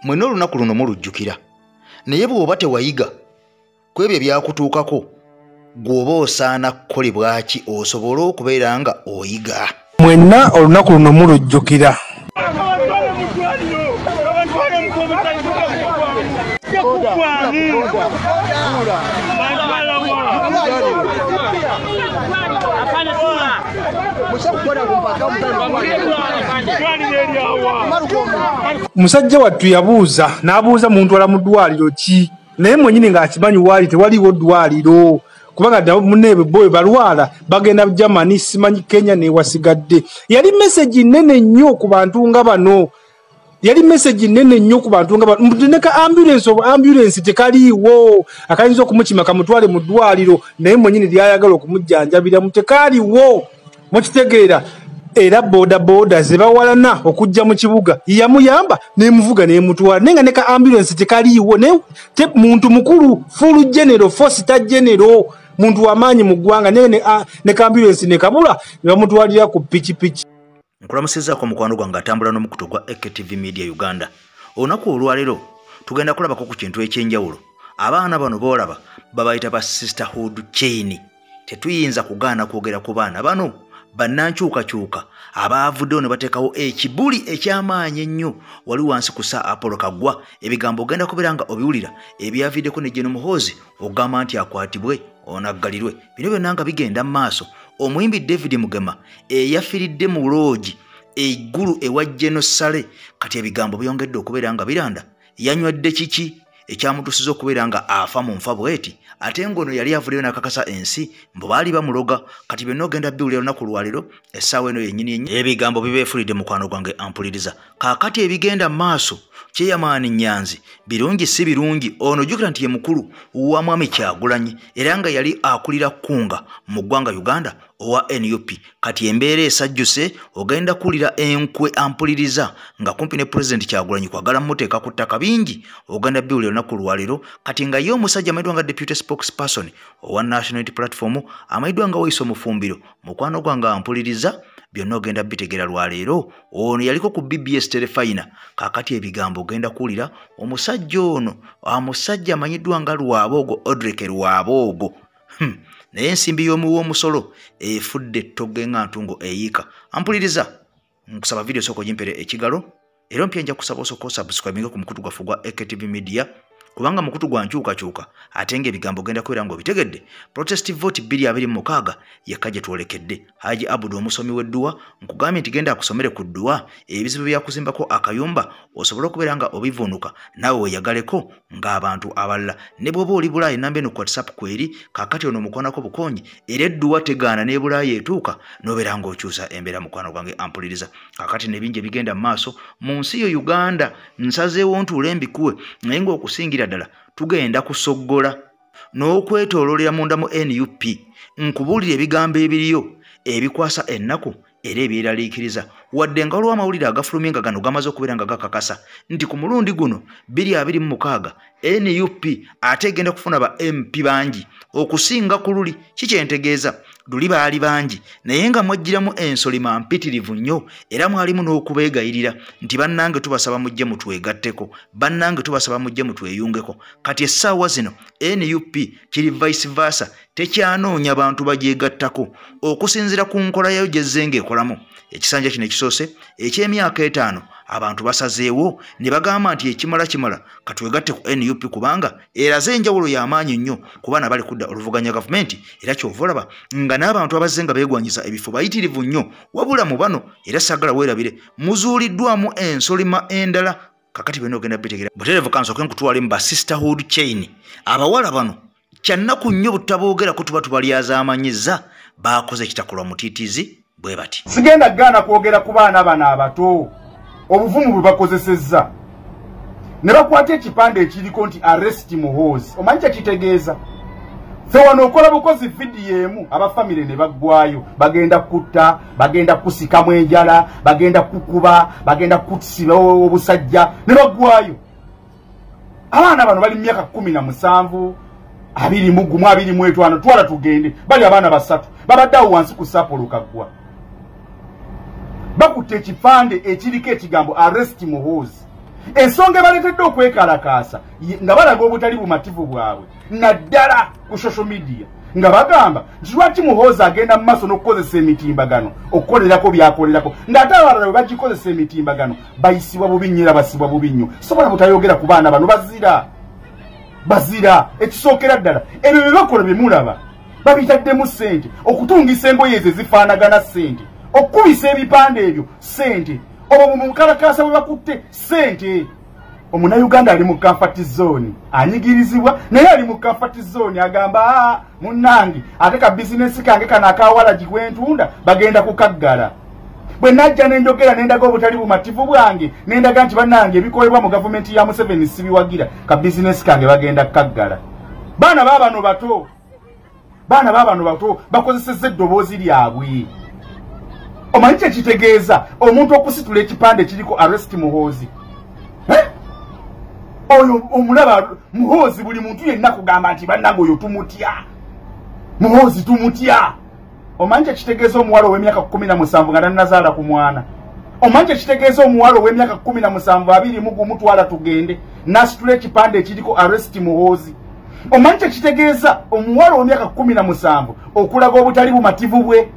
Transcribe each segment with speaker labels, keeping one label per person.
Speaker 1: mweno olunaku luno mulujjukira naye bw'oba tewayiga ku ebyo byakutuukako gw'oba osaana kukolebwa ki osobole okubeera nga oyiga.
Speaker 2: Mwenna olunaku luno mulujjukira. Musajja wattu yabuuza n'abuuza muntu wala mu ddwaliro ki naye mwennyini ng'akimanyi waali tewaliwo ddwaliro kubanga munebe boy balwala bagenda Germany simanyi Kenya ne wasigadde. Yali message nene nnyo ku bantu nga bano. Yali message nene nnyo ku bantu nga bano. Mtuneka ambulance tekaliwo akayinza okumukima kamutwale mu ddwaliro naye mwennyini lyayagala okumujjanjabira mutekaliwo mukitegeera. Era boda zebawalana okujja mu kibuga yamuyamba nemuvuga nemutwala nenga neka ambulance tekaliwo ne muntu mukulu full general force ta general muntu wamanyi mu ggwanga neka ambulance nekabula bamutwalira ku pichi.
Speaker 1: Nkulamusiza kwa mukwano gwange atambula n'omukutu gwa AKTV Media Uganda. Onaku olwalero tugenda kulabako ku kintu ekyenjawulo. Abaana bano boolaba babayita ba sisterhood chain. Tetuyinza kugaana kwogera ku baana bano bannankyukakyuka abaavuddewo ne bateekawo ekibuli ekyamaanyi ennyo wali wansi ku Sir Apollo Kaggwa. Ebigambo ogenda kubeera nga obiwulira ebyaviiddeko ne General Muhoozi ogamba nti akwatibwe onaggalirwe. Bino byonna nga bigenda mu maaso. Omuyimbi David Mugema eyafiiridde mu loogi eggulu ewa General Sale kati ebigambo byongedde okubeera nga biranda. Yanywedde kiki ekyamutusiza okubeera nga afa mu nfa bweti ate ngono yali avuddeyo n'akakasa ensi mbu baali bamuloga. Kati byonna ogenda biwulira olunaku lwaliro essaawa eno yennyini ebigambo bibeefulidde mukwano gwange ampuliriza. Kaakati ebigenda mu maaso Kyeyamaani Nyanzi birungi si birungi. Ono jjukira nti ye mukulu wa Mwami Kyagulanyi era nga yali akulira kunga mu ggwanga Uganda owa NUP. Kati embeera esajjuse ogenda kuwulira enkwe ampuliriza nga kumpi ne President Kyagulanyi kwagala muteeka ku ttaka bingi ogenda biwulira olunaku lwaliro. Kati nga ye omusajja amayiddwa nga Deputy Spokesperson owa National Unity Platform amayiddwa nga Waiso Mufumbiro mukwano gwange ampuliriza byonna ogenda bitegeera lwaleero. Ono yaliko ku BBS Telefina. Kaakati ebigambo ogenda kuwulira omusajja ono omusajja amanyiddwa nga Lwaboogo Odreke Lwaboogo. Naye ensimbi y'omuwoomusolo efudde ettogge nga ntungo eyiika. Ampuliriza nkusaba video soko gimpere ekigalo era mpya nja kusaba osoko subscribe ku mukutu gwaffe gwa AKTV Media kubanga mukutu gwa nkyukakyuka ate ng'ebigambo ogenda kubeera ng'obitegedde. Protest vote 226 yekka gye twolekedde. Haji Abudu omusomi w'edduwa nkugambye nti genda akusomere ku dduwa ebizibu byakuzimbako akayumba osobole okubeera nga obivuunuka naawe weeyagaleko ng'abantu abalala. Ne bw'oba oli Bulaayi ennamba eno ku WhatsApp kweri kaakati ono mukwanako bukonyi era edduwa tegaana ne Bulaayi etuuka n'obeera ng'okyusa embeera mukwano gwange ampuliriza. Kaakati ne bingi ebigenda mu maaso mu nsi yo Uganda nsazeewo ntuule mbikuwe naye ng'okusingira ddala tugenda kusoggola n'okwetooloolera munda mu NUP nkubuulira ebigambo ebiriyo ebikwasa ennaku era ebyeraliikiriza wadde nga olw'amawulire agafulumye nga gano gamaze okubeera nga gakakasa nti ku mulundi guno 226 NUP ate egenda kufuna ba MP bangi okusinga ku luli. Kikyentegeeza luli baali bangi naye nga mwajjiramu ensolima mpitirivu nnyo era mwalimu n'okubeegayirira nti bannange tubasaba mujje mutwegatteko, bannange tubasaba mujje mutweyungeko. Kati essaawa zino NUP kiri vice versa tekyanoonya bantu bagyegattako okusinziira ku nkola yayo gyezzenga ekolamu. Ekisanja kino ekisoose eky'emyaka 5 abantu basazeewo ne bagamba nti ekimala katwegatte ku NUP kubanga eraze enjawulo y'amaanyi nnyo ku baana bali kudda oluvuganya gavumenti era kyova olaba nga n'abantu abazze nga beegwanyiza ebifo bayitirivu nnyo wabula mu bano era saagala weerabire muzuuliddwamu ensolima endala. Kakati byonna ogenda bitegeera butereevu kanso kenkutwale mu ba sisterhood chain. Abawala bano kyannaku nnyo butaboogera tuba tubalyazaamanyizza baakoze ekitakolwa mutiitizi bwe bati.
Speaker 2: Sigenda gaana kwogera ku baana bano abato obuvumu bwe bakozesezza ne bakwata ekipande ekiriko nti arrest Muhoozi. Omanyi kye kitegeeza? Ffe wano okola bukozi vidiyo emu abafamire ne baggwayo bagenda kutta, bagenda kusikamu enjala, bagenda kukuba, bagenda kusiba obusajja ne baggwayo. Abaana bano bali mu myaka 17 21 twala tugende bali abaana basatu babaddawo wansi ku Sir Apollo Kaggwa. Bakutte ekipande ekiriko ekigambo arrest Muhoozi
Speaker 3: ensonga baletedde okwekalakaasa nga balaga obutali bumativu bwabwe naddala ku social media nga bagamba nti lwaki Muhoozi agenda mu maaso n'okukozesa emitimbagano okukolerako byakolerako ng'ate abalala bwe bagikozesa emitimbagano bayisibwa bubi nnyo era basibwa bubi nnyo sobola butayogera ku baana bano bazira ekisookera ddala ebyo bye bakola bye mulaba babitaddemu ssente okutungisa engoye ezo ezifaanagana ssente okubisa ebipande ebyo ssente obwo mu nkalakaasa bwe bakutte ssente Omunayuganda ali mu comfort zone anyigirizibwa naye ali mu comfort zone agamba munnange ate ka business kange kana akawala gigwentunda bagenda kukaggala bwe najja nenjogera nendaga obutali bumativu bwange nendaga nti bannange ebikolebwa mu government ya Museveni sibiwagira ka business kange bagenda kukaggala baana babano bato bakozesezza eddoboozi lyabwe omanyi kye kitegeeza omuntu okusitula ekipande kiriko arrest Muhoozi oyo omulaba Muhoozi buli muntu yenna kugamba nti bannange oyo tumutya Muhoozi tumutya omanyi kye kitegeeza omuwala ow'emyaka 17 nga tannazaala ku mwana omanyi kye kitegeeza omuwala ow'emyaka 17 abiri mu gumutwala tugende n'asitula ekipande ekiriko arrest Muhoozi omanyi kye kitegeeza omuwala ow'emyaka 17 okulaga obutali bumativu bwe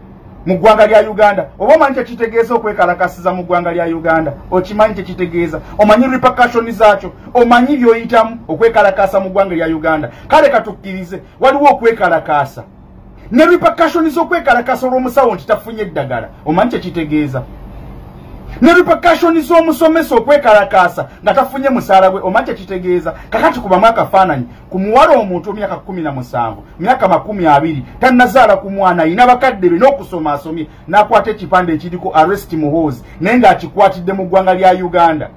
Speaker 3: mu ggwanga lya Uganda oba omanyi kye kitegeeza okwekalakasiza mu ggwanga lya Uganda okimanyi kye kitegeeza omanyi repercussion zaakyo omanyi by'oyitamu okwekalakasa mu ggwanga lya Uganda kale katukkirize waliwo okwekalakasa ne repercussion z'okwekalakasa olw'omusawo nti tafunye eddagala omanyi kye kitegeeza ne repercussion z'omusomesa okwekalakasa nga tafunye musaala gwe omanyi kye kitegeeza kakati kubamu akafaananyi ku muwala omuntu emyaka 17 myaka 20 tannazaala ku mwana ayina bakadde be n'okusoma asomye n'akwata ekipande ekiriko arrest Muhoozi naye ng'akikwatidde mu ggwanga lya Uganda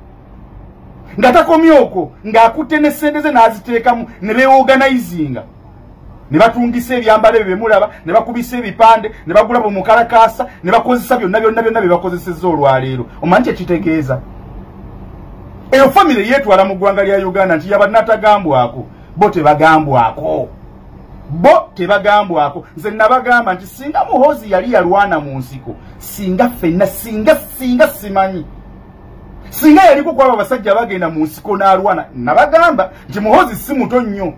Speaker 3: nga takomye okwo ng'akutte ne ssente ze n'aziteekamu ne beorganizinga ne batungisa ebyambalo ebyo bemulaba ne bakubisa ebipande ne bagula mu mukalakaasa ne bakozesa byonna bye bakozesezza olwaleero omanyi kye kitegeeza eyo family yeetwala mu ggwanga lya Uganda nti yabanatagambwako bo tebagambwako nze nabagamba nti singa Muhoozi yali yalwana mu nsiko singa ffenna singa simanyi singa yaliko kwaba abasajja bagenda mu nsiko n'alwana nabagamba nti Muhoozi si muto nnyo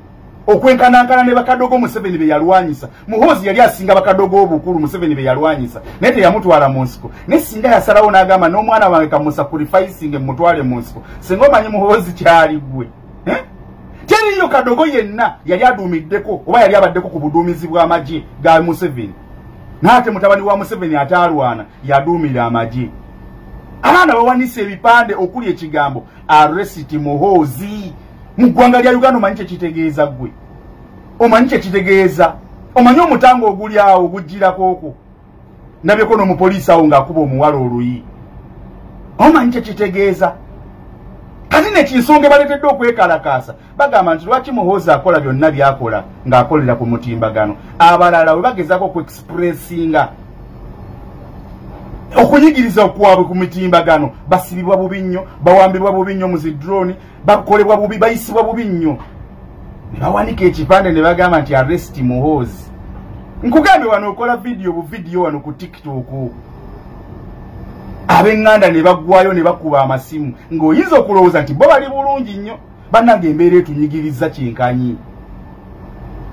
Speaker 3: okwenkanankana ne bakadogo Museveni be yalwanyisa Muhoozi yali asinga bakadogo obukulu Museveni be yalwanyisa naye teyamutwala mu nsiko ne singa yasalawo n'agamba n'omwana wange kamusacrificing mutwale mu nsiko singa omanyi Muhoozi kyali gwe teriyo kadogo yenna yali aduumiddeko oba yali abaddeko ku buduumizi bw'amagye ga Museveni n'ate mutabani wa Museveni ataalwana yaduumira amagye abaana bawanise ebipande okuli ekigambo arrest Muhoozi mu ggwanga lya Uganda omanyi kye kitegeeza gwe omanyi kye kitegeeza omanyi omutango oguli awo ogujjirako okwo nabyeko n'omupoliisi awo ng'akuba omuwala oluyi omanyi kye kitegeeza kati nekinsonga baleetedde okwekalakaasa bagamba nti lwaki Muhoozi akola byonna byakola ng'akolera ku mutimbagano abalala we bagezaako okuexpressinga okunyigiriza okwabwe ku mitimbagano basibibwa bubi nnyo bawambibwa bubi nnyo mu zidroni bakolebwa bubi bayisibwa bubi nnyo ne bawanika ekipande ne bagamba nti arrest Muhoozi nkugambe wano okola buvidiyo wano ku TikTok ab'eŋŋanda ne baggwayo ne bakuba amasimu ng'oyinza okulowooza nti bo bali bulungi nnyo bannange embeera etunyigiriza kyenkanyi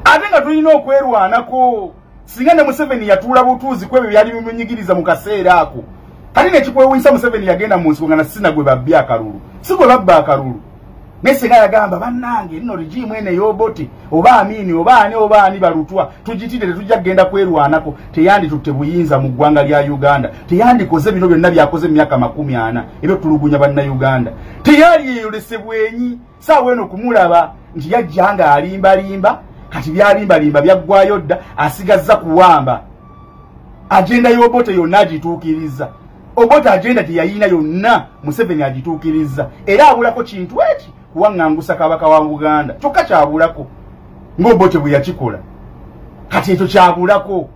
Speaker 3: ate nga tulina okwerwanako singa ne Museveni yatuula butuuzi ku ebyo byali bimunyigiriza mu kaseera ako kati nekikwewunyisa Museveni yagenda mu nsiko nga nasina gwe babbi akalulu si gwe babba akalulu naye singa yagamba bannange nno rigimu eno ey'Obote oba Amini oba ani balutwa tugitidde tetujja kgenda kwerwanako teyanditutte buyinza mu ggwanga lya Uganda teyandikoze bino byonna byakoze mu myaka 40 ebyo tulugunya bannayuganda teyali eyolesebwenyi saawa eno kumulaba nti yajjanga alimbalimba kati byalimbalimba byaggwayo dda asigazza kuwamba agenda y'Obote yonna agituukiriza Obote agenda teyayina yonna Museveni agituukiriza era abulako kintu eki kuwaŋŋangusa kabaka wa Buganda kyokka kyabulako ng'Obote bwe yakikola kati ekyo kyabulako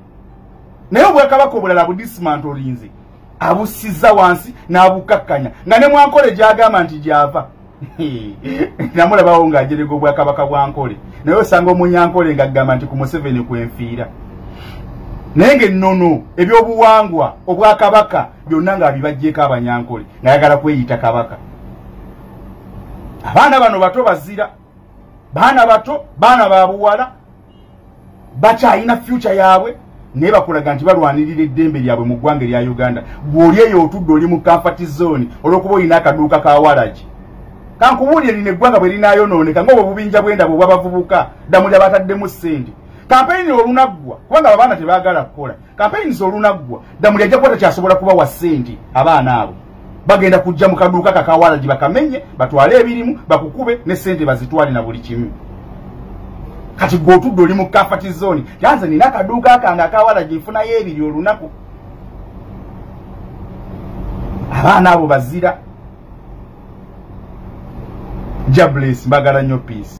Speaker 3: naye obwakabaka obulala budismantolinze abussizza wansi n'abukkakkanya nga ne Mwankole gy'agamba nti gy'ava namulabawo ng'ajerega obwakabaka bwa Nkole naye osanga omunyankole ng'agamba nti ku Museveni kwenfiira naye ng'ennono ebyobuwangwa obwakabaka byonna ng'abibajjeeko Abanyankole ng'ayagala kweyita kabaka abaana bano bato bazira baana bato baana babuwala bakyalina future yaabwe naye bakulaga nti balwanirira eddembe lyabwe mu ggwanga lya Uganda. Bw'oli eyo otudde oli mu comfort zone olw'okuba olina akaduuka ka walagi. Kankubuulire lino eggwanga bwe linaayonooneka ng'obwo bubinja bw'endabo bw'abavubuka Damuli abataddemu ssente. Kampeyini olunaggwa kubanga abaana tebaagala kukola. Kampeyini olunaggwa Damuli ajja kuba takyasobola kubawa ssente abaana abo. Bagenda kujja mu kaduuka kakawalagi bakamenye batwale ebirimu bakukube ne ssente bazitwale na buli kimu. Kati gotudde oli mu comfort zone yanze nina akaduuka akange akawalagi nfunayo ebiri olunaku. Abaana abo bazira. Jabless mbagala nnyo peace.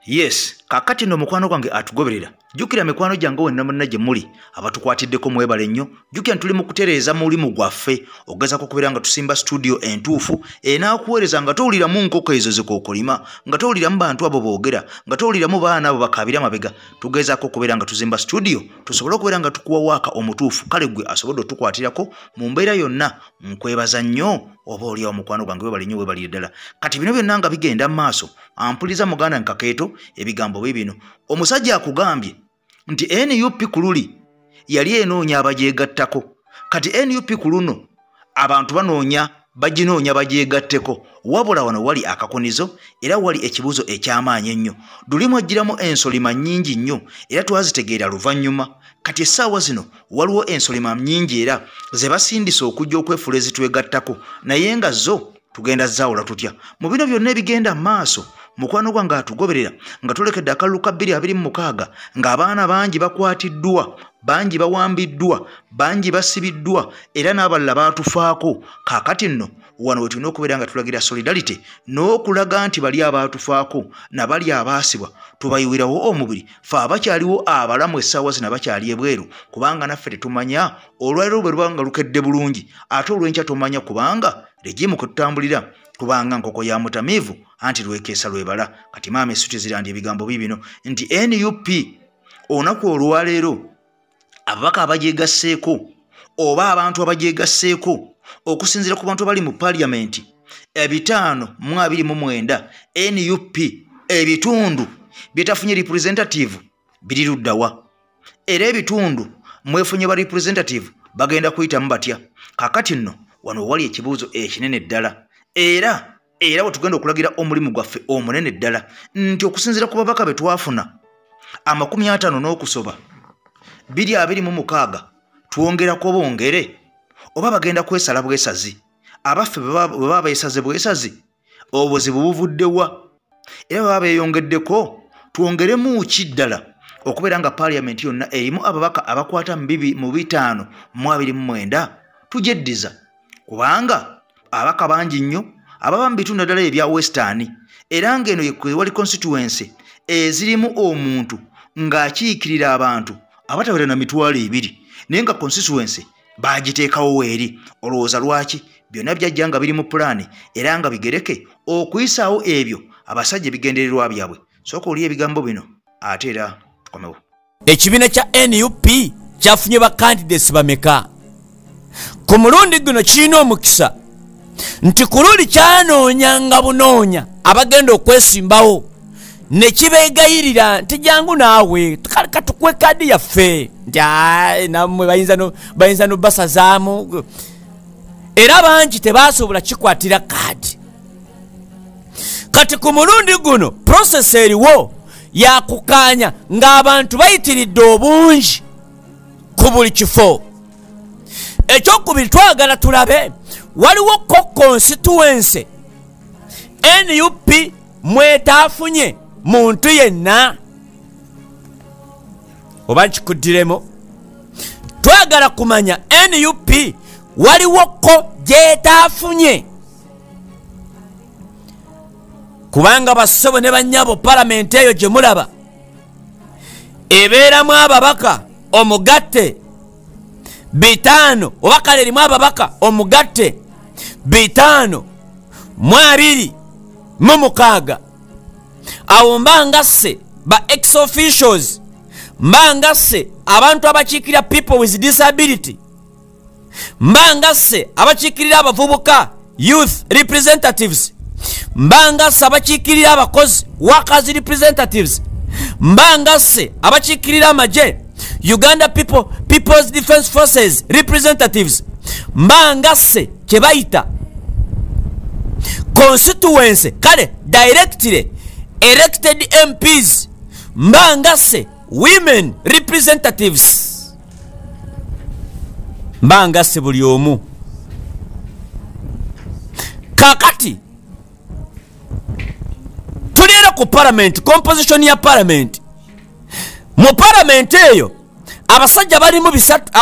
Speaker 1: Yes, kakati no mukwano gwange atugoberera. Jukira mikwano gyange wenna munna gye muli abatukwatiddeko mwebale nnyo. Jukira tuli mu kutereeza mulimu gwaffe ogezako kubeera nga tusimba studio entuufu enaakuweereza nga towuliramu nkoko ezo zikookolima, nga towuliramu bantu abo boogera, nga towuliramu baana abo bakaabira mabega. Tugezaako kubeera nga tuzimba studio tusobole okubeera nga tukuwa waaka omutuufu. Kale gwe asobodde otukwatirako mu mbeera yonna. Nkwebaza nnyo oba oli awo mukwano gwange webali nnyo webalire ddala. Kati bino byonna nga bigenda mu maaso ampuliza muganda nkakeeto ebigambo bibino. Omusajja akugambye nti NUP kululi yali enoonya abagyegattako. Kati NUP kuluno abantu banoonya baginoonya bagyegatteko. Wabula wano wali akakonizo era wali ekibuzo ekyamaanyi ennyo. Dulimu ajjiramu ensolima nnyingi nnyo era twazitegeera luvannyuma. Kati essaawa zino waliwo ensolima nnyingi era ze basindisa okujja okwefuula ezitwegattako naye nga zo tugenda zaawula tutya. Mu bino byonna ebigenda maaso mukwano gwange atugoberera nga tulekedde akalulu ka 226 ng'abaana bangi bakwatiddwa, bangi bawambiddwa, bangi basibiddwa era n'abalala baatufaako. Kaakati nno wano we tulina okubeera nga tulagira solidarity n'okulaga nti bali abaatufaako na bali abaasibwa tubayiwirawo omubiri fe abakyaliwo abalamu essaawa zino bakyali ebweru kubanga naffe tetumanya olwaliro bwe luba nga lukedde bulungi ate olw'enkya tomanya kubanga regimu kwe tutambulira kubanga nkoko ya mutamiivu anti lwekeesa lwebala. Kati maama essuti zirandi ebigambo bibino nti NUP olunaku olwaleero ababaka abagyegasseeko oba abantu abagyegasseeko okusinziira ku bantu abali mu paliamenti 529 NUP ebitundu byetafunye representative biri luddawa era ebitundu mwefunye ba representative bagenda kuyitamu batya. Kakati nno wano wali ekibuuzo ekinene ddala era bwe tugenda okulagira omulimu gwaffe omunene ddala nti okusinziira ku babaka be twafuna 50 n'okusoba 226 twongerako bongere oba bagenda kwesala bwesazi abaffe bwe baba beesaze bwesazi obuzibu buvuddewa era baba beeyongeddeko twongeremu ki ddala okubeera nga paliamenti yonna erimu ababaka abakwata mu 529 tujeddiza kubanga abaka bangi nnyo ababa mu bitundu ddala ebya western era ng'eno wali constituency ezirimu omuntu ng'akiikirira abantu abatawera na 200 naye nga constituency bagiteekawo weeri. Olowooza lwaki? Byonna byajja nga biri mu pulaani era nga bigereke okuyisaawo ebyo abasajja ebigendererwa byabwe. Sooka oli ebigambo bino ate era tukomewo.
Speaker 4: Ekibiina kya NUP kyafunye bakandidates bameka? Ku mulundi guno kirina omukisa nti ku luli kyanoonya nga bunoonya abagenda okwesimbawo ne kibeegayirira nti jangu naawe katukwe kadi yaffe nti nammwe bayinza nobasazaamu era bangi tebasobola kikwatira kadi. Kati ku mulundi guno process eriwo yakukaanya ng'abantu bayitiridde obungi ku buli kifo. Ekyokubiri twagala tulabe waliwo ko constituency NUP mwetaafunye muntu yenna oba nkikuddiremo. Twagala kumanya NUP waliwo ko gyetaafunye kubanga bassebo ne bannyabo palamenti eyo gye mulaba ebeeramu ababaka omugatte 5 oba kale erimu ababaka omugatte 526 awo mbangasse ba ex officials mbangasse abantu abakiikirira people with disability mbangasse abakiikirira abavubuka youth representatives mbangase abakiikirira abakozi workers representatives, mbangase abakiikirira amaje Uganda People's Defence Forces representatives, mbangase kyebayita constituency kale directly elected MPs, mbangase women representatives, mbangase buli omu. Kakati tuliera ku parliament, composition ya parliament. Mu parliament eyo abasajja bali mu bisatu,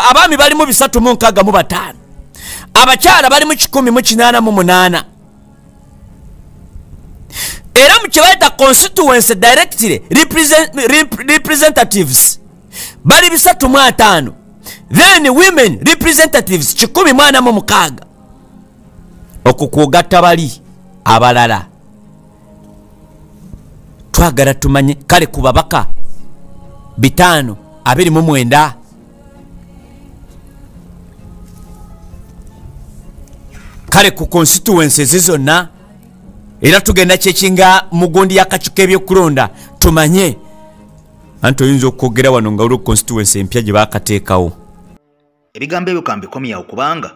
Speaker 4: abami bali mu bisatu mu nkaga mu batano, abakyala bali mu 188. Era mu kibaita constituency directly representatives bali bisatu mu 5, then women representatives 186. Okukugatta bali abalala twagala tumanye kale ku babaka 529 kale ku constituencies zonna. Era tugenda kyekinga mugondi yakacuka ebyokulonda tumanye anti oyinza okwogera wano nga uli constituency empya gye bakateekawo.
Speaker 1: Ebigambo ebyo kambikomyawo kubanga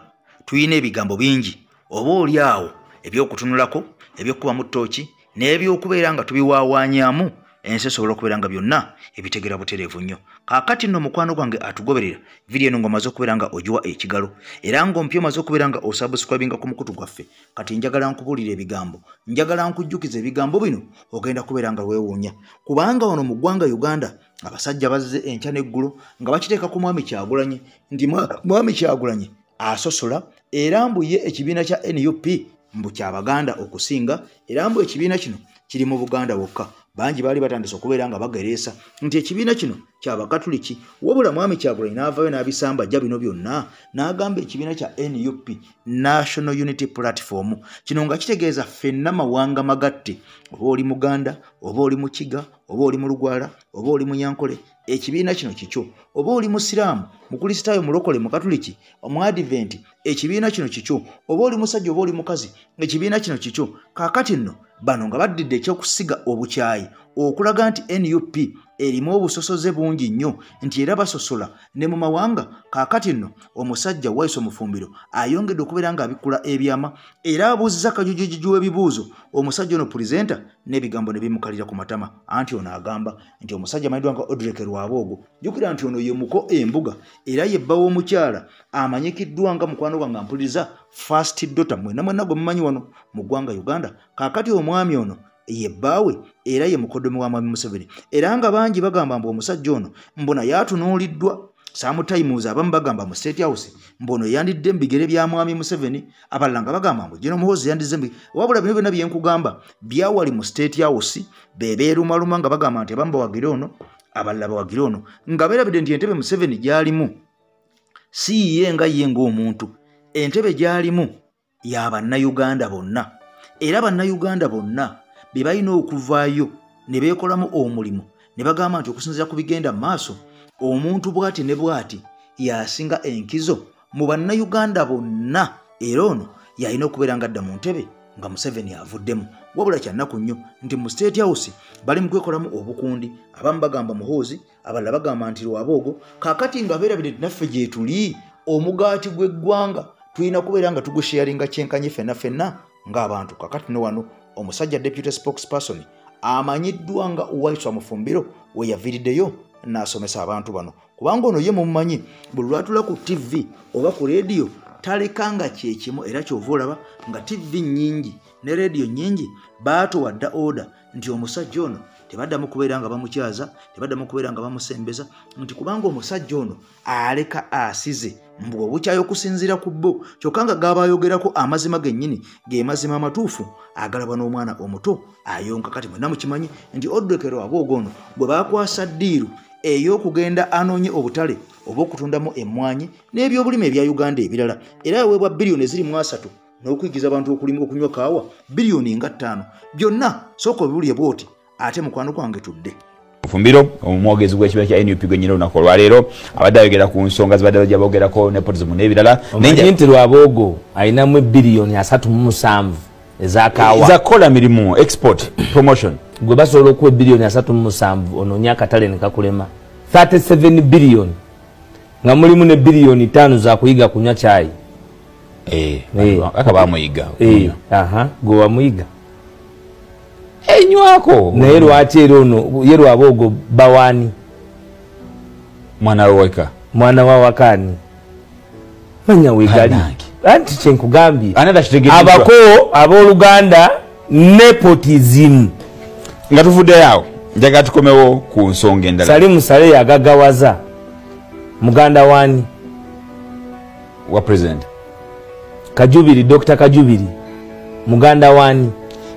Speaker 1: tuyina ebigambo bingi oba oli awo ebyokutunulako, ebyokuba mu ttooki n'ebyokubeera nga tubiwaawanyaamu ensi esobola okubeera nga byonna ebitegera butereevu nnyo. Kaakati nno mukwano gwange atugoberera vidiyo eno ng'omaze okubeera nga ogiwa ekigalo era ng'ompya omaze okubeera nga osubscribinga ku mukutu gwaffe. Kati njagala nkubuulira ebigambo, njagala nkujjukiza ebigambo bino ogenda kubeera nga weewuunya kubanga wano mu ggwanga Uganda abasajja bazze enkya n'eggulo nga bakiteeka ku Mwami Kyagulanyi nti Mwami Kyagulanyi asosola era mbu ye ekibiina kya NUP mbu ky'Abaganda okusinga era mbu ekibiina kino kiri mu Buganda wokka. Bangi baali batandise okubeera nga bagereesa nti ekibiina kino ky'Abakatuliki, wabula Mwami Kyagulanyi n'avaayo n'abisamba jja bino byonna n'agamba ekibiina kya NUP National Unity Platform kino nga kitegeeza ffenna mawanga magatte, oba oli Muganda, oba oli Mukiga, oba oli mu Lugwala, oba oli Munyankole, ekibiina kino kikyo. Oba oli Musiraamu, Mukristaayo, Mulokole, Mukatuliki, Omuadventi, ekibiina kino kikyo. Oba oli musajja, oba oli mukazi, ekibiina kino kikyo. Kaakati nno bano nga baddidde ekyokusiga obukyayi okulaga nti NUP erimu obusosoze bungi nnyo nti era basosola ne mu mawanga. Kaakati nno omusajja Waiso Mufumbiro ayongedde okubeera nga abikula ebyama era abuuzizza kajujujju w'ebibuuzo omusajja ono pulezenta n'ebigambo ne bimukalira ku matama. Anti ono agamba nti omusajja amanyiddwa nga Odrek Rwaboogo, jjukira nti ono ye muko embuga era ye bba w'omukyala amanyikiddwa nga mukwano gwange mpuliriza first daughter mwena gwe mumanyi wano mu ggwanga Uganda. Kaakati omwami ono ye bbaawe era ye mukoddomi wa Mwami Museveni era nga bangi bagamba mbu omusajja ono mbona yatunuuliddwa sometimes abamu bagamba mu State House mbono yandidde mu bigere bya Mwami Museveni, abalala nga bagamba mbu General Muhoozi yandizze mu wabula bino byonna bye nkugamba byawali mu State House beerumaluma nga bagamba nti abamu bawagire ono abalala bawagire ono nga beerabidde nti entebe Museveni gyalimu si ye nga ye ng'omuntu, entebe gyalimu y'Abannayuganda bonna era Bannayuganda bonna be balina okuvaayo ne beekolamu omulimu ne bagamba nti okusinziira ku bigenda mu maaso omuntu bw'ati ne bw'ati yasinga enkizo mu Bannayuganda bonna era ono yalina okubeera nga adda mu ntebe nga Museveni avuddemu. Wabula kyannaku nnyo nti mu State House bali mu kwekolamu obukundi, abamu bagamba Muhoozi, abalala bagamba nti Rwaboogo. Kaakati nga beerabidde nti naffe gye tuli omugaati gw'eggwanga tulina kubeera nga tugusharinga kyenkanye ffenna ng'abantu. Kaakati no wano omusajja deputy spokesperson amanyiddwa nga Waiso Mufumbiro we yaviriddeyo n'asomesa abantu bano kubanga ono ye mumumanyi buli lwatula ku TV oba ku radio talekanga kyekimu era kyova olaba nga TV nnyingi ne radio nnyingi baatowa dda order nti omusajja ono tebaddamu kubeera nga bamukyaza, tebaddamu kubeera nga bamusembeza nti kubanga omusajja ono aleka asize mbu obukyayo okusinziira ku bo kyokka nga gaabayogerako amazima gennyini ge mazima amatuufu agalaba n'omwana omuto ayonka. Kati mwenna mukimanyi nti Odrek Rwaboogo ono bwe baakwasa ddiiru ey'okugenda anoonye obutale oba okutundamu emmwanyi n'ebyobulimi ebya Uganda ebirala era yaweebwa biliyoni eziri mu 3 n'okuyigiza abantu okunywa kaawa biliyoni nga 5 byonna sooka obiwulire bw'oti ate mukwano gwange tudde.
Speaker 5: Mufumbiro omwogezi gw'ekibiina kya NUP gwennyini olunaku olwaleero abadde ayogera ku nsonga zibadde bajja boogerako nepotism n'ebirala.
Speaker 6: Omanyi nti Rwaboogo alinamu biliyoni 37
Speaker 4: ezakawa
Speaker 5: zakola mirimu export promotion
Speaker 4: gwe basobola okuwa billion 3.7 ononya akatale nekakulema 37 billion nga mulimu ne billion 5 za kuyiga kunywa chai
Speaker 5: akabamuyiga
Speaker 4: gwe wamuyiga
Speaker 5: enywako
Speaker 4: naye lwaki era ono ye lwaba ogwo bawani mwana wa wakani manya wegali anti kyenkugambye abako abooluganda nepotism
Speaker 5: nga tuvuddeyo awo njaga tukomewo ku nsonga endala
Speaker 4: Salimu Sale yagagawaza muganda wani
Speaker 5: wa president
Speaker 4: Kajubiri, Dr. Kajubiri muganda wani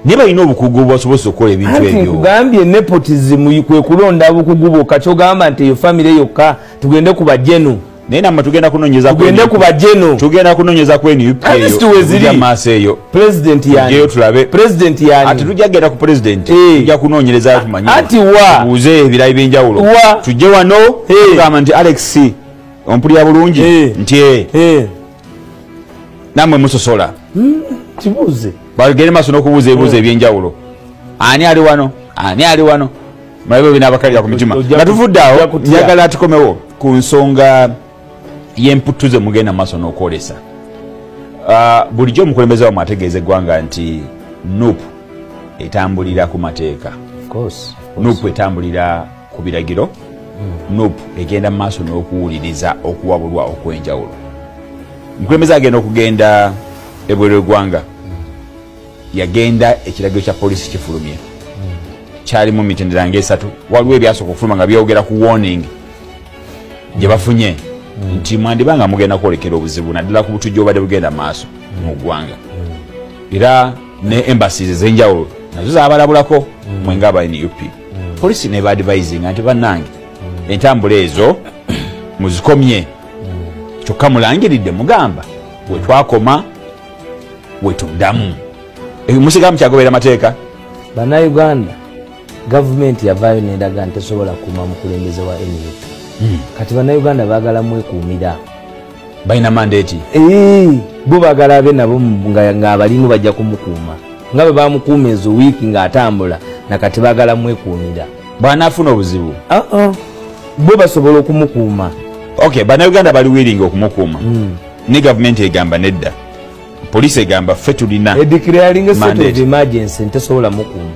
Speaker 5: ne balina obukugu bwasobose okukola ebintu ebyo
Speaker 4: kugambye nepotism kwe kulonda obukugu bwokakyogamba nti eyo famire yokka tugende ku bajenu
Speaker 5: naye namwe tugenda kunoonyeza
Speaker 4: tugende ku bajenu
Speaker 5: tugenda kunoonyeza ku NUP eyo maaso eyo
Speaker 4: president yani
Speaker 5: eyo tulabe
Speaker 4: president yani
Speaker 5: ati tujja genda ku president tujja kunoonyereza tumanye
Speaker 4: ati wa
Speaker 5: buuze ebirayi by'enjawulo tujje wano tugamba nti Alex ompulira bulungi nti namwe musosola
Speaker 4: kibuuze
Speaker 5: bagende maaso n'okubuuza ebibuuzo ebyenjawulo ani ali wano malabe binaabakalira ku mitima nga tuvudde awo njagala tukomewo ku nsonga y'emputtuze mugenda maaso n'okwolesa bulijjo omukulembeze wamu ategeeza eggwanga nti NUP etambulira ku mateeka NUP etambulira ku biragiro NUP egenda maaso n'okuwuliriza okuwabulwa okw'enjawulo omukulembeze agenda okugenda ebweru eggwanga yagenda ekiragiro kya poliisi kifulumye kyalimu mitendera ng'esatu waliwo ebyasooka okufuluma nga byogera ku warning gye bafunye nti mwandibanga mugenda kwolekera obuzibu naddala ku butujja obadde bugenda maaso mu ggwanga era ne embassies ez'enjawulo nazo zaabalabulako mwenga aba NUP poliisi neba advisinga nti bannange entambula ezo muzikomye kyokka mulangiridde mugamba wetwakoma wetuddamu musigamu kyagoberera mateeka
Speaker 4: bannayuganda gavumenti yavaayo nendaga nti tesobola kuuma mukulembeze wa NUP kati bannayuganda baagala mwekuumira
Speaker 5: balina mandeeti
Speaker 4: bo baagala abe nabo nga abalimu bajja kumukuuma nga bwe bamukuuma ezo wiiki ng'atambula nakati baagala mwekuumira
Speaker 5: bw'anaafuna obuzibu
Speaker 4: bo basobola okumukuuma
Speaker 5: bannayuganda bali wiringa okumukuuma ne gavumenti egamba nedda poliisi egamba ffe tulina
Speaker 4: edeclaring state of emergency ntesobola mukuuma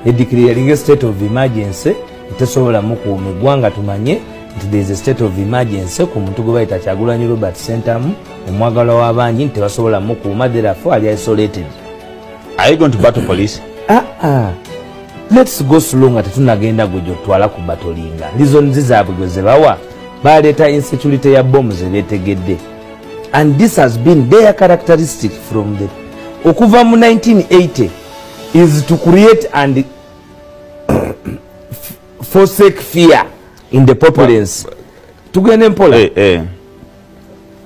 Speaker 4: edeclaring state of emergency ntesobola mukuuma eggwanga tumanye nti there is a state of emergency ku muntu gwe bayita Kyagulanyi Robert Sentamu omwagalwa w'abangi nti tebasobola mukuuma therefore ali isolated.
Speaker 5: Are you going to battle police?
Speaker 4: Let's go slow nga tetunagenda gwe twala ku batolinga reason zizaabwe gwe zebawa baleeta insecurity ya bomu zebeetegedde and this has been their characteristic from the okuva mu 1980 is to create and forsake fear in the populace. Tugende mpola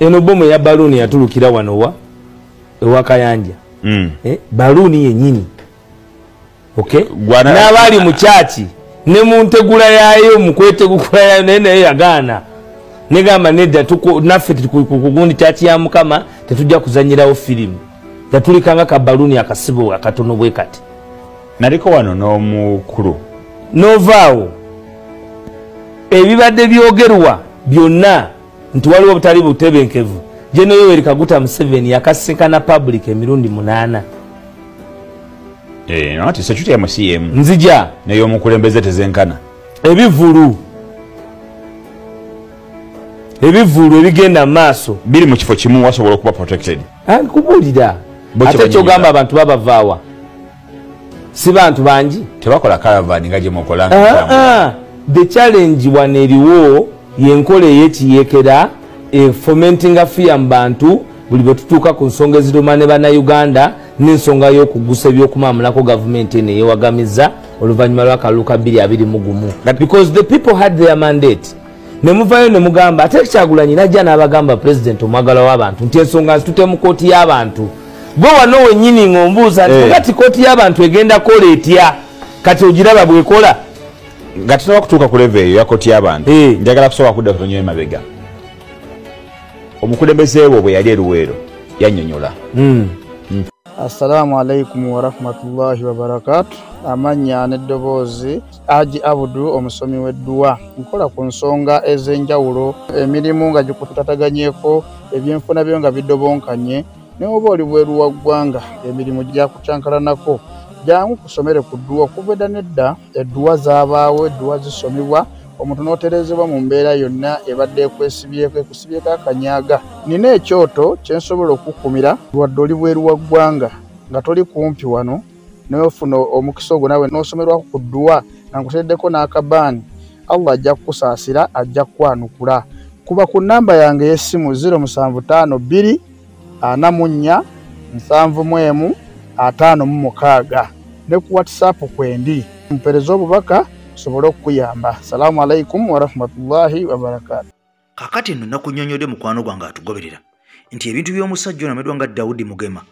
Speaker 4: eno bomu ya baluni yatulukira wano ewa Kayanja baluni yenyini n'abali mu kyaki ne mu ntegula yayo mu kwetegula yayo naye yagaana negamba nedda naffe kugundi kyaki ya Mukama tetujja kuzanyirawo firimu yatulikanga ka baluni akasibo akatono bwe kati
Speaker 5: naliko wano n'omukulu
Speaker 4: novaawo ebibadde byogerwa byonna nti waliwo obutali butebenkevu General Yoweri Kaguta Museveni yakasinkana public emirundi 8
Speaker 5: nati sekyuti ya CM
Speaker 4: nzija
Speaker 5: naye omukulembeze tezenkana
Speaker 4: ebivulu ebigenda maaso
Speaker 5: biri mu kifo kimu wasobola okuba protected
Speaker 4: kubulira ate kyogamba abantu babavaawa si bantu bangi
Speaker 5: tebakola caravan nga gye mukolanga
Speaker 4: the challenge wano eriwo yenkola eyekiyekera fomenting fear mu bantu buli bwe tutuuka ku nsonga eziruma ne bannayuganda n'ensonga y'okugusa ebyokumamulako gavumenti eno eyewagamiza oluvannyuma lw'akalulu ka 2021 because the people had their mandate ne muvayo ne mugamba ate Kyagulanyi najja n'abagamba president omwagala w'abantu nti ensonga nzitute mu kooti y'abantu gwe wano wennyini ng'ombuuza nti kati kooti y'abantu egenda kola etya kati ogiraba bwekola
Speaker 5: nga tutaba kutuuka ku leve eyo ya kooti y'abantu njagala kusooka kudda kutonyo emabega omukulembeze wo bwe yali eruweero yannyonnyola.
Speaker 6: Assalamu alaikum warahmatullahi wabarakatu. Amanya n'eddoboozi Haji Abudu omusomi w'edduwa. Nkola ku nsonga ez'enjawulo, emirimu nga gikutataganyeko, ebyenfuna byo nga bidobonkanye, ne oba oli bweru wa ggwanga emirimu gyakucankalanako. Jangu kusomere ku dduwa. Okuva edda nedda edduwa zaabaawo, edduwa zisomibwa, omuntu n'oterezebwa mu mbeera yonna ebadde ekusibyeko akanyaaga. Nina ekyoto kye nsobola okukumira wadde oli bweru wa ggwanga nga toli kumpi wano n'ofuna omukisa ogwo nawe n'osomerwako ku dduwa nga nkuteddeko n'akabaani. Allah ajja kukusaasira, ajja kukwanukula. Kuba ku nnamba yange y'essimu 0752 44 71 56 ne ku WhatsApp kwendi mpereza obubaka sobole okuyamba. Assalamu alaikum warahmatullahi wabarakatuh.
Speaker 1: Kakati nno nakunnyonnyodde mukwano gwange atugoberera nti ebintu by'omusajja ono amedwa nga Daudi Mugema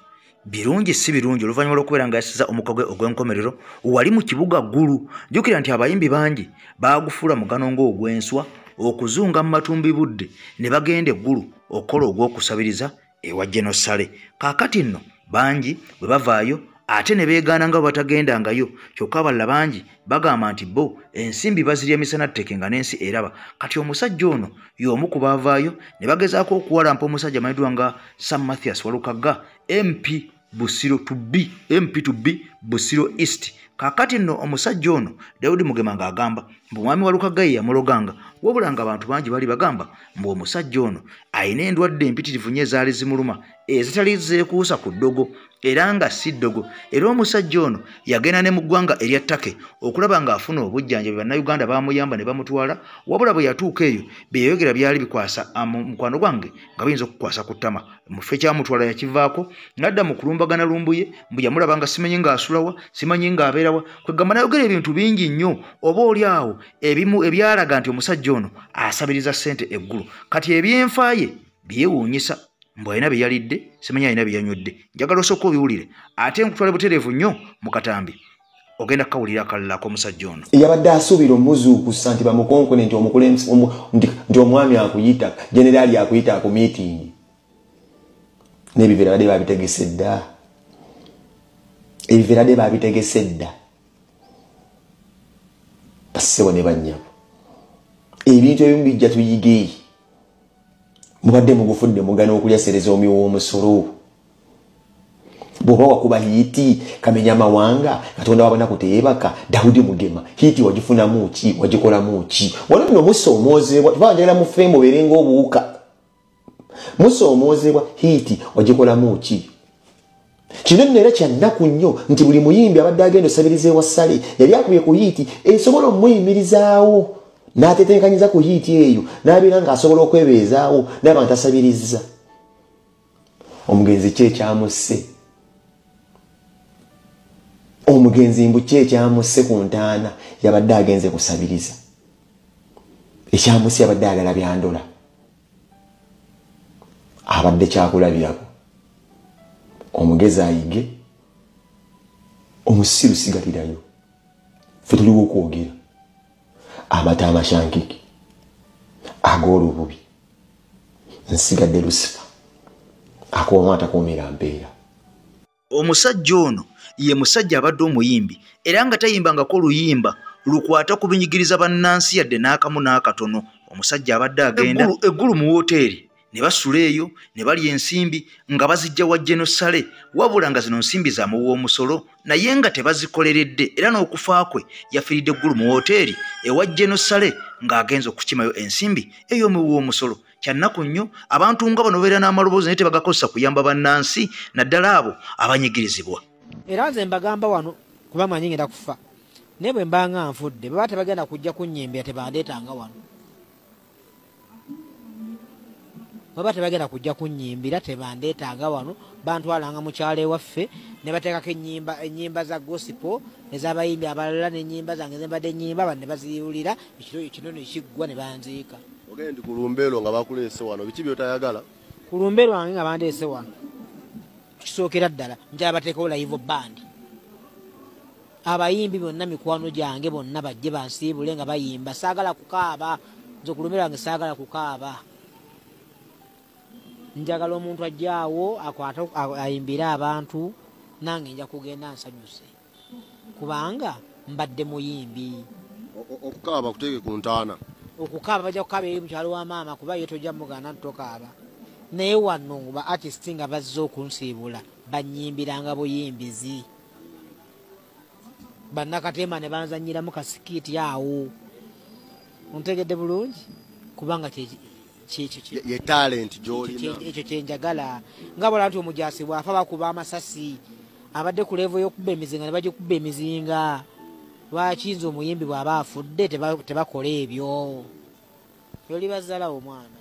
Speaker 1: birungi si birungi oluvannyuma lw'okubeera nga yasiza omukka gwe ogw'enkomerero wali mu kibuga Gulu. Jjukira nti abayimbi bangi baagufuula mugano ng'ogw'enswa okuzunga mu matumbi budde ne bagenda eggulu okukola ogw'okusabiriza ewa Genosale. Kaakati nno bangi bwe bavaayo ate ne beegaana nga batagendangayo, kyokka abalala bangi bagamba nti bo ensimbi bazirya misana tteke nga n'ensi eraba. Kati omusajja ono y'omu ku baavaayo ne bagezaako okuwalampa omusajja amanyiddwa nga Sam Mathias Walukaga MP Busiro to B, MP to B Busiro East. Kaakati nno omusajja ono Daudi Mugema ng'agamba mbu mwami Walukaga ye yamuloganga, wabula nga abantu bangi bali bagamba mbu omusajja ono ayina endwadde empitirivu nnyo ezaali zimuluma ezitali zeekuusa ku ddogo era nga si ddogo. Era omusajja ono yagenda ne mu ggwanga erya Ttake okulaba ng'afuna obujjanjabi. Bannayuganda baamuyamba ne bamutwala, wabula bwe yatuuka eyo byeyogera byali bikwasa mukwano gwange nga biyinza okukwasa ku ttama. Mufe kyamutwala yakivaako n'adda mu kulumbagana lumbuye, mbu yamulaba nga simanyi ng'asulawa, simanyi ng'abeerawa. Kwegamba nayogera ebintu bingi nnyo oba oli awo ebimu ebyalaga nti omusajja ono asabiriza ssente eggulu. Kati ebyenfa ye byewuunyisa, mbu alina bye yalidde, simanyi alina bye yanywedde. Njagala osooka obiwulire ate nkutwale butereevu nnyo mu katambi ogenda kawulira akalala k'omusajja ono.
Speaker 7: Yabadde asuubira omuzuukusa nti bamukonkone nti omukulembeze nti omwami akuyita, generaali akuyita ku miitingi. N'ebiveera badde babitegese dda, ebiveera badde babitegese dda. Bassebo ne bannyabo ebintu ebimu bijja tuyige. Mubadde mugufudde mugana okulyasereza omi w'omusolo. Bw'oba wakuba hiiti kamenya mawanga Katonda wabona kuteebaka Daudi Mugema hiiti wagifunamu ki, wagikolamu ki? Wano nno musoomoozebwa, tubanjagala mufe mubeere ng'obuwuka. Musoomoozebwa hiiti wagikolamu ki? Kino nno era kya nnaku nnyo nti buli muyimbi abadde agenda osabiriza ewa Ssale yali akubye ku hiiti esobola omuyimirizaawo n'ateteekanyiza ku hiiti eyo n'abeera ng'asobola okwebeezaawo n'abantu asabirizza. Omugenzi ki ekyamusse? Omugenzi mbu ki ekyamusse ku ntaana yabadde agenze kusabiriza? Ekyamusse yabadde agala byandola, abadde kyakulabirako. Omugezi ayige, omusiru sigalirayo. Ffe tuliwo okwogera amata amashankiki ag'olububi, nsigadde Lusifa akuuma atakuumira mpeera.
Speaker 1: Omusajja ono ye musajja abadde omuyimbi era nga tayimbangako luyimba lukwata ku binyigiriza bannansi yadde n'akamu n'akatono. Omusajja abadde agenda eggulu mu woteeri ne basula eyo ne balya ensimbi nga bazijja wa Genosale, wabula nga zino nsimbi za muwa omusolo naye nga tebazikoleredde. Era n'okufa kwe yafiiridde eggulu mu woteeri ewa Genosale ng'agenza okukimayo ensimbi ey'omuwa omusolo. Kyannaku nnyo abantu nga bano beera n'amaloboozi naye tebagakozesa kuyamba bannansi naddala abo abanyigirizibwa.
Speaker 8: Era nze mbagamba wano kuba manyi ngenda kufa naye bwe mba nga nfudde baba tebagenda kujja kunnyimbira tebandeetanga wano. Baba tebagenda kujja kunnyimbira tebandeetanga wano, bantwalanga mu kyalo ewaffe ne bateekako ennyimba za gospel ez'abayimbi abalala n'ennyimba zange ze mbadde nnyimba banne baziwulira ekiro kino ne kiggwa ne banziika.
Speaker 9: Ogende ku lumbeero nga bakuleese wano biki by'otayagala?
Speaker 8: Ku lumbeero wange nga bandeese wano kisookera ddala njala bateekawo live band, abayimbi bonna mikwano gyange bonna bajje bansiibule nga bayimba. Saagala kukaaba, nze ku lumbeero wange saagala kukaaba. njagala omuntu ajjaawo ayimbire abantu nange nja kugenda nsanyuse kubanga mbadde muyimbi.
Speaker 9: Okukaaba kuteeke ku ntaana.
Speaker 8: Okukaaba bajja kukaaba eri mukyalo wa maama kuba ye tojja mugana ntokaaba. Naye wano ba artist nga bazze okunsiibula bannyimbiranga buyimbizi. Bannakatema ne banzanyiramu kasikiiti awo. Ontegedde bulungi kubanga
Speaker 9: ye talent gy'olina.
Speaker 8: Ekyo kyenjagala nga bwala nti omujaasi bw'afa bakuba amasasi abadde ku levo y'okubba emizinga ne bagikuba emizinga. Lwaki nze omuyimbi bw'aba afudde tebakola ebyo? Yoli bazzalawo omwana.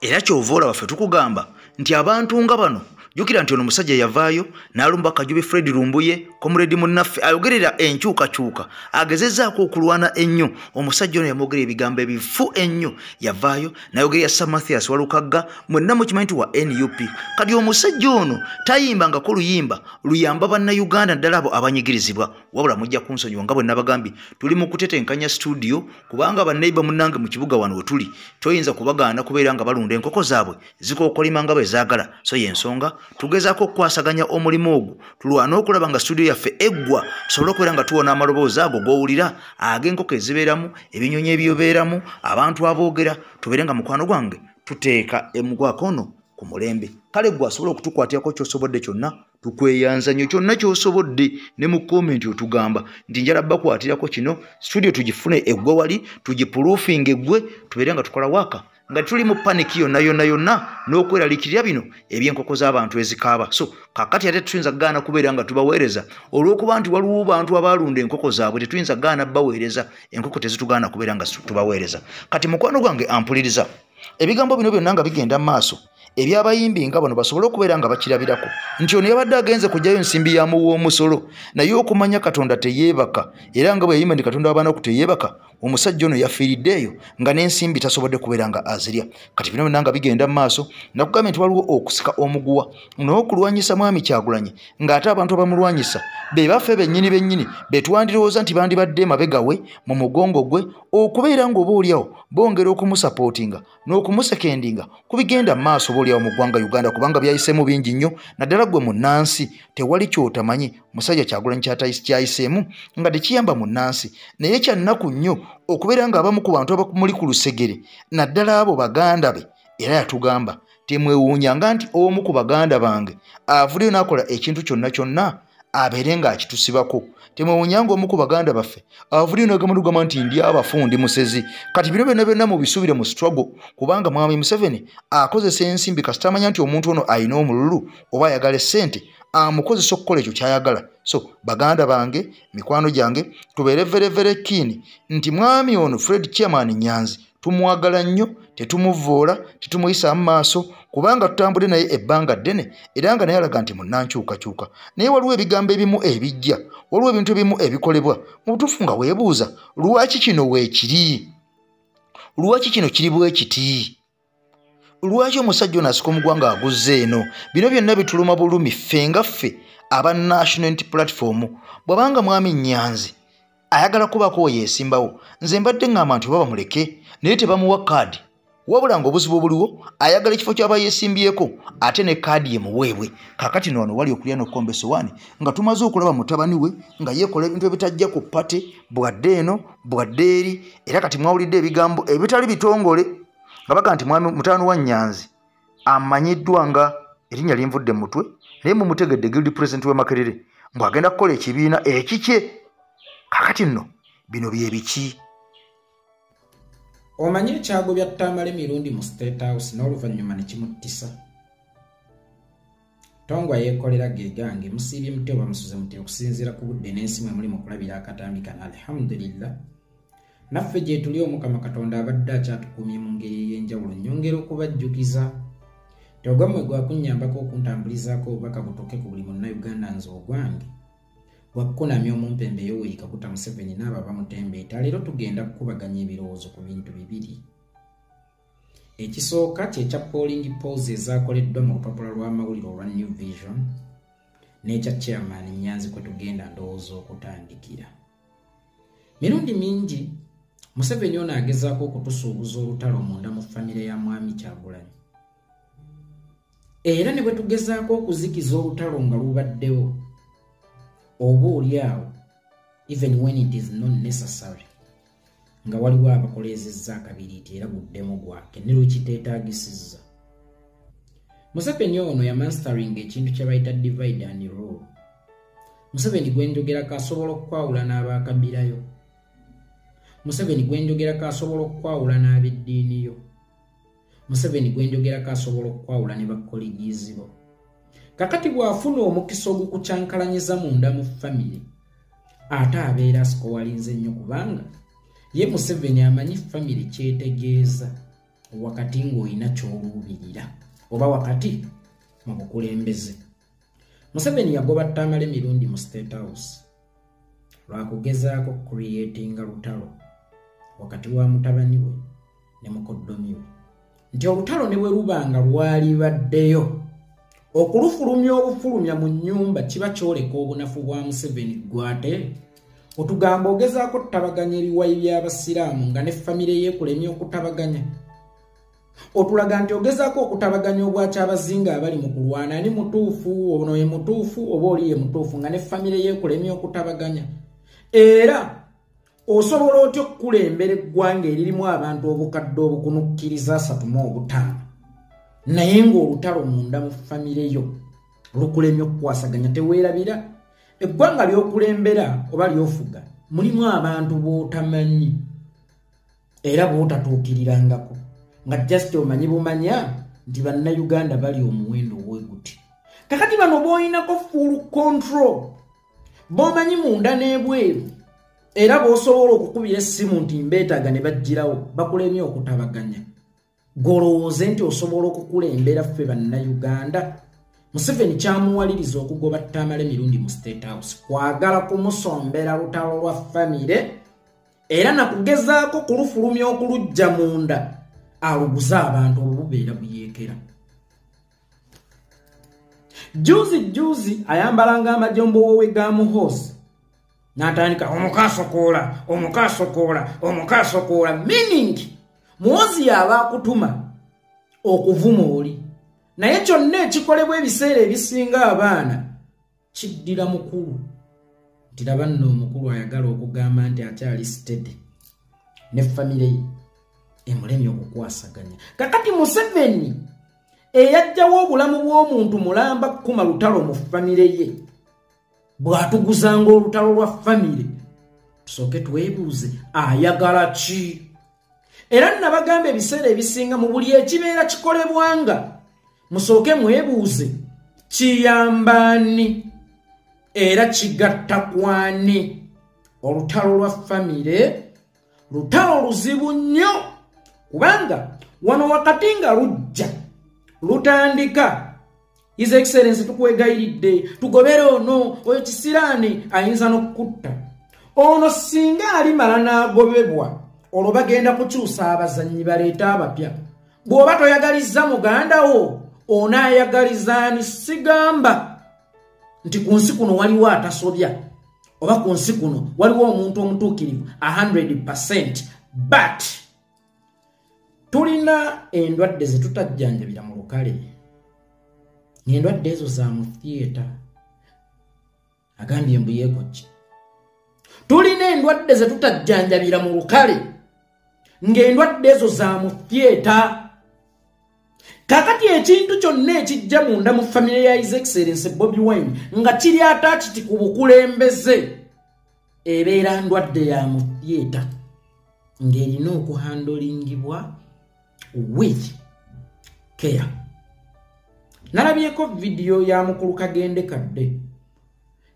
Speaker 1: Era kyova olaba ffe tukugamba nti abantu nga bano jjukira nti ono omusajja yavaayo n'alumba Kajubi Fred Lumbuye Comrade munnaffe ayogerera enkyukakyuka agezezzaako okulwana ennyo. Omusajja ono yamwogera ebigambo ebifu ennyo. Yavaayo n'ayogerera Sam Mathias Walukagga mwenna mukimanyi nti wa NUP. Kati omusajja ono tayimbangako luyimba luyamba bannayuganda ddala abo abanyigirizibwa. Wabula mujja kunsonyiwa nga bwe nabagambye tuli mu kutetenkanya studio kubanga banneiba munnange mu kibuga wano we tuli toyinza kubagaana kubeera nga balunda enkoko zaabwe zikookolima nga bwe zaagala. So y'ensonga tugezaako okukwasaganya omulimu ogwo tulwana okulaba nga studio yaffe eggwa tusobole okubeera nga tuwona amaloboozi ago g'owulira ag'enkoko ezibeeramu ebinyonyi ebyobeeramu abantu aboogera tubeere nga mukwano gwange tuteeka emugwakono ku mulembe. Kale gwe asobola okutukwatirako ky'osobodde kyonna tukweyanza nnyo kyonna ky'osobodde ne mu komenti otugamba nti njala bakwatirako kino studio tugifune eggwa wali tugipulufinga eggwe tubeere nga tukola waaka nga tuli mu paniki yonna n'okweraliikirira bino eby'enkoko z'abantu ezikaaba. So kakati ate tuyinza gaana kubeera nga tubaweereza olw'okuba nti waliwo bantu abalunda enkoko zaabwe tetuyinza gaana baweereza enkoko tezitugaana kubeera nga tubaweereza. Kati mukwano gwange ampuliriza ebigambo bino byonna nga bigenda maaso ebyabayimbi nga bano basobole okubeera nga bakirabirako nti ono yabadde agenze kujjayo ensimbi ya muwoomusolo naye okumanya Katonda teyeebaka era nga bwe yayimba ndi Katonda w'abaana kuteyeebaka omusajja ono yafiiriddeeyo nga n'ensimbi tasobodde kubeera nga azirya. Kati bino byonna nga bigenda mu maaso nakugambye nti waliwo okusika omuguwa n'okulwanyisa mwami Kyagulanyi ng'ate abantu abamulwanyisa be baffe bennyini be twandirowooza nti bandibadde emabega we mu mugongo gwe okubeera ng'oba oliawo bongera okumusapootinga n'okumusekendinga kubigenda mu maaso obaoliawo mu ggwanga Uganda kubanga byayisemu bingi nnyo naddala gwe munnansi tewali kyotamanyi musajja Kyagulanyi kyayiseemu nga tekiyamba munnansi naye kyannaku nnyo okubeera ng'abamu ku bantu abamuli ku lusegere naddala abo baganda be era yatugamba temwewuunyanga nti omu ku baganda bange avuddeyo n'akola ekintu kyonna abeere ng'akitusibako. Temwewuunyanga omu ku baganda baffe avuddeyo n'agamba nti ndi abafundi musezi. Kati bino byonna mubisuubire mu struggle kubanga mwami Museveni akozesa ensimbi kasita amanya nti omuntu ono ayina omululu oba ayagala essente amukozesa okukola ekyo kyayagala. So baganda bange mikwano gyange tubeere very keen nti mwami ono Fred Chairman Nyanzi tumwagala nnyo tetumuvoola tetumuyisa mu maaso kubanga tutambudde naye ebbanga ddene era nga naye alaga nti munnankyukakyuka naye waliwo ebigambo ebimu ebijja waliwo ebintu ebimu ebikolebwa mu butuufu nga weebuuza lwaki kino weekiri lwaki kino kiri bwe kiti lwaki omusajja ono asika omugwanga aguzze eno bino byonna bituluma bulumi ffe nga ffe aba National Unity Platform bw'abanga mwami Nyanzi ayagala kubaako we yeesimbawo nze mbadde ngamba nti oba bamuleke naye tebamuwa kaadi wabula ng'obuzibu obuliwo ayagala ekifo ky'aba yeesimbyeko ate ne kaadi ye muweebwe. Kaakati no wano wali okulya n'okkomba essowaani nga tumaze okulaba mutabani we nga yeekola ebintu ebitajja ku ppate bwadde eno bwadde eri era kati mwawulidde ebigambo ebitali bitongole nga baga nti mwami mutaano wa Nyanzi amanyiddwa nga erinnya linvudde mu mutwe naye mumutegedde guild president w'e Makerere ng'agenda kukola ekibiina ekikye. Kaakati nno bino bye biki?
Speaker 10: Omanyi ekyagobya Tamale mirundi mu State House n'oluvannyuma ne kimuttisa. Tongwa yeekolera gegange musiibye mutwe bamusuze mutwe okusinziira ku budde n'ensi mwe muli mu kulabira akatambi kana alhamdulillah. Naffe gye tuli Omukama Katonda abadde akyatukumye mu ngeri ey'enjawulo nnyongera okubajjukiza. Togwamwe gwakunnyambako okuntambulizaako obubaka butuuke ku buli munnayuganda nze ogwange. Wakunamya omumpembe Yoweri Kaguta Museveni n'abo abamutembeeta leero tugenda kukubaganya ebirowoozo ku bintu bibiri. Ekisooka kye kya polling polls ezaakoleddwa mu lupapula lw'amawulire olwa New Vision n'ekya Chairman Nyanzi kwe tugenda ndowooza okutandikira. Mirundi mingi Museveni ono agezaako okutusuubuza olutalo munda mu famire ya mwami Kyagulanyi. era ne bwe tugezaako okuzikiza olutalo nga lubaddewo oba oliawo even when it is not necessary nga waliwo abakoleezezza akabiriiti era guddemu gwake ne lwekiteetaagisizza. Museveni ono yamastering ekintu kye bayita divide and rule. Museveni gwenjogerako asobola okukwawula n'abaakabirayo. Museveni gwenjogerako asobola okukwawula n'ab'eddiiniyo. Museveni gwenjogerako asobola okukwawula ne bakkoligiizibo. Kakati bw'afuna omukisa ogukucankalanyiza munda mu famire ate abeera asikowalinze nnyo kubanga ye Museveni amanyi famire kyetegeeza wakati ng'olina ky'oluubirira oba wakati mu bukulembeze. Museveni yagoba Tamale mirundi mu State House lwakugezaako creatinga lutalo wakati wa mutabani we ne mukoddomi we nti olutalo ne bwe lubanga lwali baddeyo okulufulumya obufulumya mu nnyumba kiba kyoleka obunafu bwa Museveni gwate otugamba ogezaako tutabaganya ebiwayi by'abasiraamu nga ne famire yeekulemya okutabaganya. Otulaga nti ogezaako okutabaganya obwakyabazinga abali mu kulwana ani mutuufu ono ye mutuufu oba oli ye mutuufu nga ne famire yeekulemya okutabaganya. Era osobola otya okukulembera eggwanga eririmu abantu obukadde obukunukkiriza 35 naye ng'olutalo munda mu famire yo lukulemya okukwasaganya teweerabira. Eggwanga ly'okulembera oba ly'ofuga mulimu abantu b'otamanyi era b'otatuukirirangako nga just omanyi bumanya nti bannayuganda bali omuwendo ogweguti. Kakati bano b'oyinako full control b'omanyi munda n'ebweru era b'osobola okukubira essimu nti mbeetaaga ne bajjirawo bakulemye okutabaganya. Golowooze nti osobola okukulembera ffe bannayuganda. Museveni kyamuwaliriza okugoba Tamale mirundi mu State House kwagala kumusombera lutalo lwa famire era nakugezaako kulufulumya okulujja munda aluguza abantu obubeera buyeekera. Juzi ayambalanga amajombo wowe ga muhoozi n'atandika omukasokoola meaning muhoozi yaba akutuma okuvuma oli naye kyonna ekikolebwa ebiseera ebisinga abaana kiddira mukulu nti laba nno omukulu ayagala okugamba nti akyali steady ne famire ye emulemye okukwasaganya. Kakati Museveni eyajjawo obulamu bw'omuntu mulamba kkuma lutalo mu famire ye bw'atuguzanga olutalo lwa famire tusooke twebuuze ayagala ki? Era nabagamba ebiseera ebisinga mu buli ekibeera kikolebwanga musooke mwebuuze kiyambani era kigatta kwani. Olutalo lwa famire lutalo luzibu nnyo kubanga wano wakati nga lujja lutandika His Excellency tukwegayiridde tugobere ono oyo kisiraani ayinza n'okukutta ono singa alimala n'agobebwa olwo bagenda kukyusa abazannyi baleeta abapya. Bw'oba toyagaliza muganda wo onaayagalizaani sigamba nti ku nsi kuno waliwo atasobya oba ku nsi kuno waliwo omuntu omutuukirivu 100%. But tulina endwadde ze tutajjanjabira mu lukale. Endwadde ezo za mu theatre agambye mbuyeeko ki. Tulina endwadde ze tutajjanjabira mu lukale ng'endwadde ezo za mu theatre. Kakati ekintu kyonna ekijja munda mu famire ya His Excellency Bobi Wine nga kiri attached ku bukulembeze ebeera ndwadde ya mu theatre ng'erina okuhandolingibwa with care. Nalabyeko video ya mukulu Kagende Kadde.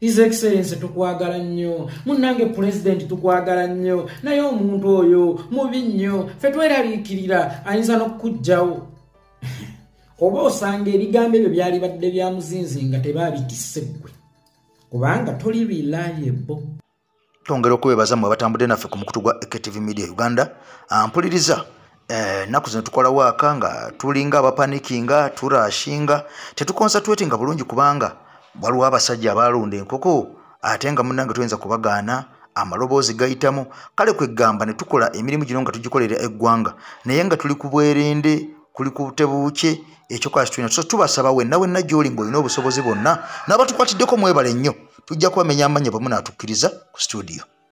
Speaker 10: His Excellency tukwagala nnyo, munnange President tukwagala nnyo, naye omuntu oyo mubi nnyo, ffe tweraliikirira ayinza n'okujjawo. Oba osanga ebigambo ebyo byali badde bya muzinzi nga tebaabitisse ggwe kubanga toli reliable.
Speaker 1: Twongera okwebaza mmwe abatambudde naffe ku mukutu gwa EKTV Media Uganda. Mpuliriza naku zino tukola waaka nga tulinga abapanikinga turashinga tetukonsatratinga bulungi kubanga waliwo abasajja abalunda enkoko ate nga munnange tuyinza kubagaana amaloboozi gayitamu kale kwegamba ne tukola emirimu gino nga tugikolera eggwanga naye nga tuli ku bwerende kuli ku tebuuke ekyokola kitulina so tubasaba wenna gy'oli ng'olina obusobozi bwonna n'abatukwatiddeko mwebale nnyo tujja kubamenya amanya bwe munaatukkiriza ku studio